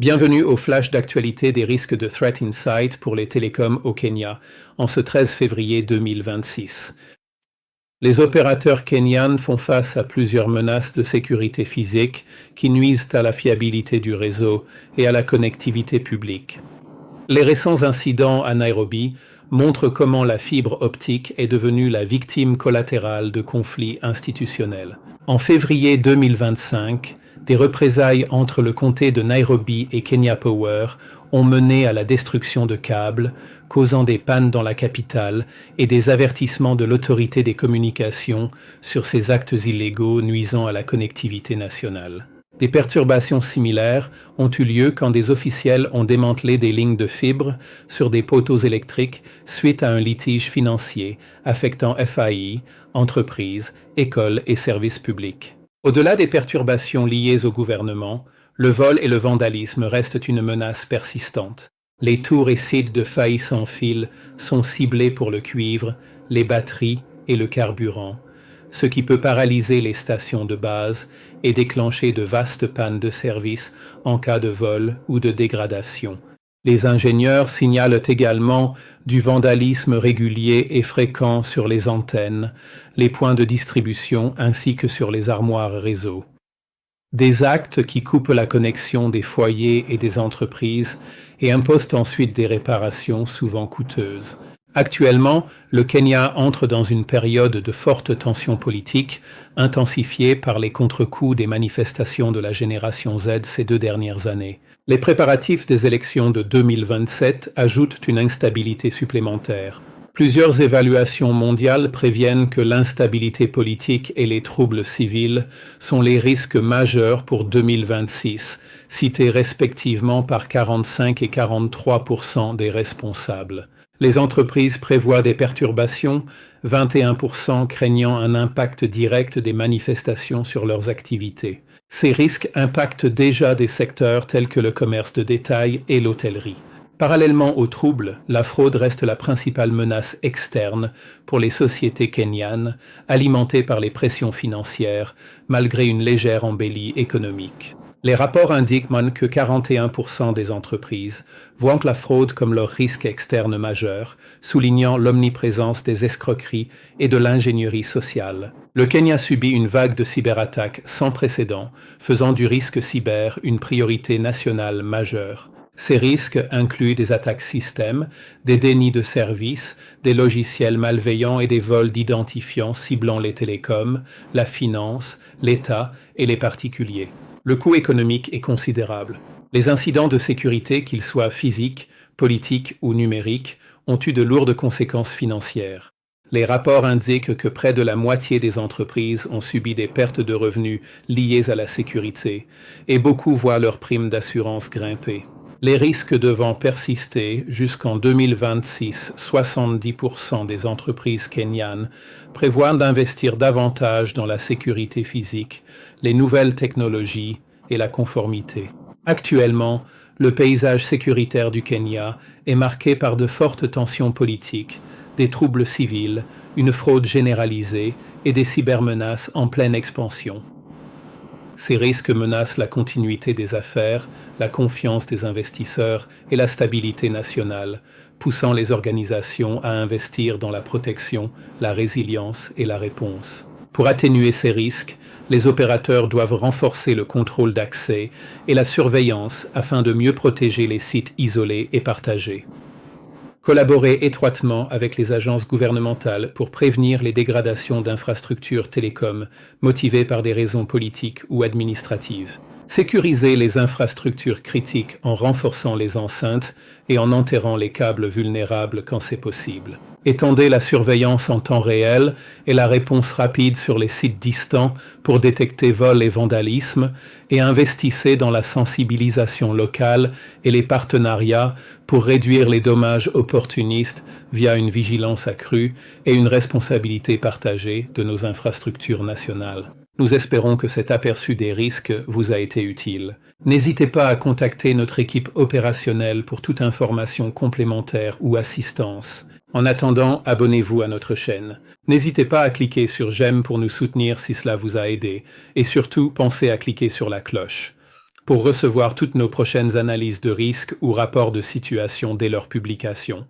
Bienvenue au flash d'actualité des risques de Threat Insight pour les télécoms au Kenya, en ce 13 février 2026. Les opérateurs kenyans font face à plusieurs menaces de sécurité physique qui nuisent à la fiabilité du réseau et à la connectivité publique. Les récents incidents à Nairobi montrent comment la fibre optique est devenue la victime collatérale de conflits institutionnels. En février 2025, des représailles entre le comté de Nairobi et Kenya Power ont mené à la destruction de câbles, causant des pannes dans la capitale et des avertissements de l'autorité des communications sur ces actes illégaux nuisant à la connectivité nationale. Des perturbations similaires ont eu lieu quand des officiels ont démantelé des lignes de fibres sur des poteaux électriques suite à un litige financier affectant FAI, entreprises, écoles et services publics. Au-delà des perturbations liées au gouvernement, le vol et le vandalisme restent une menace persistante. Les tours et sites de failles sans fil sont ciblés pour le cuivre, les batteries et le carburant, ce qui peut paralyser les stations de base et déclencher de vastes pannes de service en cas de vol ou de dégradation. Les ingénieurs signalent également du vandalisme régulier et fréquent sur les antennes, les points de distribution ainsi que sur les armoires réseau. Des actes qui coupent la connexion des foyers et des entreprises et imposent ensuite des réparations souvent coûteuses. Actuellement, le Kenya entre dans une période de forte tension politique, intensifiée par les contre-coups des manifestations de la génération Z ces 2 dernières années. Les préparatifs des élections de 2027 ajoutent une instabilité supplémentaire. Plusieurs évaluations mondiales préviennent que l'instabilité politique et les troubles civils sont les risques majeurs pour 2026, cités respectivement par 45 et 43% des responsables. Les entreprises prévoient des perturbations, 21% craignant un impact direct des manifestations sur leurs activités. Ces risques impactent déjà des secteurs tels que le commerce de détail et l'hôtellerie. Parallèlement aux troubles, la fraude reste la principale menace externe pour les sociétés kenyanes, alimentée par les pressions financières, malgré une légère embellie économique. Les rapports indiquent que 41% des entreprises voient la fraude comme leur risque externe majeur, soulignant l'omniprésence des escroqueries et de l'ingénierie sociale. Le Kenya subit une vague de cyberattaques sans précédent, faisant du risque cyber une priorité nationale majeure. Ces risques incluent des attaques système, des dénis de services, des logiciels malveillants et des vols d'identifiants ciblant les télécoms, la finance, l'État et les particuliers. Le coût économique est considérable. Les incidents de sécurité, qu'ils soient physiques, politiques ou numériques, ont eu de lourdes conséquences financières. Les rapports indiquent que près de la moitié des entreprises ont subi des pertes de revenus liées à la sécurité, et beaucoup voient leurs primes d'assurance grimper. Les risques devant persister jusqu'en 2026, 70% des entreprises kenyanes prévoient d'investir davantage dans la sécurité physique, les nouvelles technologies et la conformité. Actuellement, le paysage sécuritaire du Kenya est marqué par de fortes tensions politiques, des troubles civils, une fraude généralisée et des cybermenaces en pleine expansion. Ces risques menacent la continuité des affaires, la confiance des investisseurs et la stabilité nationale, poussant les organisations à investir dans la protection, la résilience et la réponse. Pour atténuer ces risques, les opérateurs doivent renforcer le contrôle d'accès et la surveillance afin de mieux protéger les sites isolés et partagés. Collaborer étroitement avec les agences gouvernementales pour prévenir les dégradations d'infrastructures télécoms motivées par des raisons politiques ou administratives. Sécuriser les infrastructures critiques en renforçant les enceintes et en enterrant les câbles vulnérables quand c'est possible. Étendez la surveillance en temps réel et la réponse rapide sur les sites distants pour détecter vols et vandalisme et investissez dans la sensibilisation locale et les partenariats pour réduire les dommages opportunistes via une vigilance accrue et une responsabilité partagée de nos infrastructures nationales. Nous espérons que cet aperçu des risques vous a été utile. N'hésitez pas à contacter notre équipe opérationnelle pour toute information complémentaire ou assistance. En attendant, abonnez-vous à notre chaîne. N'hésitez pas à cliquer sur j'aime pour nous soutenir si cela vous a aidé. Et surtout, pensez à cliquer sur la cloche. pour recevoir toutes nos prochaines analyses de risque ou rapports de situation dès leur publication.